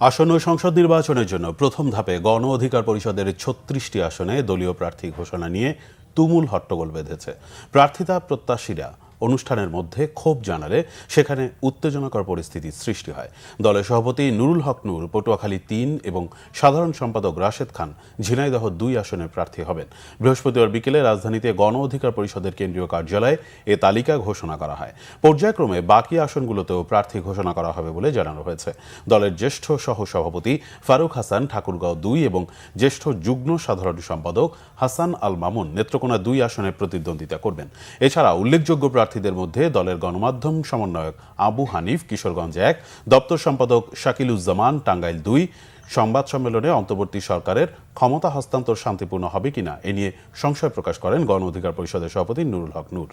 আসন্ন সংসদ নির্বাচনের জন্য প্রথম ধাপে গণ অধিকার পরিষদের ৩৬টি আসনে দলীয় প্রার্থী ঘোষণা নিয়ে তুমুল হট্টগোল বেঁধেছে। প্রার্থিতা প্রত্যাশীরা অনুষ্ঠানের মধ্যে ক্ষোভ জানালে সেখানে উত্তেজনাকর পরিস্থিতির সৃষ্টি হয়। দলের সভাপতি নুরুল হক নূর পটুয়াখালী ৩ এবং সাধারণ সম্পাদক রাশেদ খান ঝিনাইদহ ২ আসনের প্রার্থী হবেন। বৃহস্পতিবার বিকেলে রাজধানীতে গণ অধিকার পরিষদের কেন্দ্রীয় কার্যালয়ে এ তালিকা ঘোষণা করা হয়। পর্যায়ক্রমে বাকি আসনগুলোতেও প্রার্থী ঘোষণা করা হবে বলে জানানো হয়েছে। দলের জ্যেষ্ঠ সহসভাপতি ফারুক হাসান ঠাকুরগাঁও ২ এবং জ্যেষ্ঠ যুগ্ম সাধারণ সম্পাদক হাসান আল মামুন নেত্রকোনা ২ আসনে প্রতিদ্বন্দ্বিতা করবেন। এছাড়া উল্লেখযোগ্য প্রার্থীদের মধ্যে দলের গণমাধ্যম সমন্বয়ক আবু হানিফ কিশোরগঞ্জ ১, দপ্তর সম্পাদক শাকিলুজ্জামান টাঙ্গাইল ২। সংবাদ সম্মেলনে অন্তর্বর্তী সরকারের ক্ষমতা হস্তান্তর শান্তিপূর্ণ হবে কিনা এ নিয়ে সংশয় প্রকাশ করেন গণ অধিকার পরিষদের সভাপতি নুরুল হক নূর।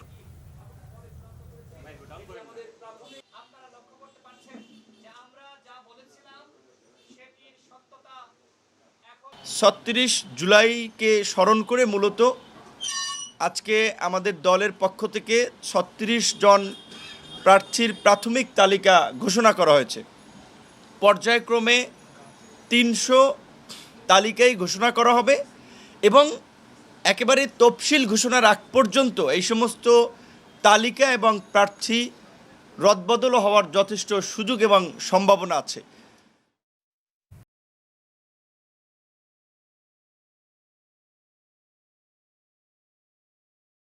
৩৬ জুলাইকে স্মরণ করে মূলত আজকে আমাদের দলের পক্ষ থেকে ৩৬ জন প্রার্থীর প্রাথমিক তালিকা ঘোষণা করা হয়েছে। পর্যায়ক্রমে ৩০০ তালিকাই ঘোষণা করা হবে এবং একেবারে তফসিল ঘোষণার আগ পর্যন্ত এই সমস্ত তালিকা এবং প্রার্থী রদবদল হওয়ার যথেষ্ট সুযোগ এবং সম্ভাবনা আছে।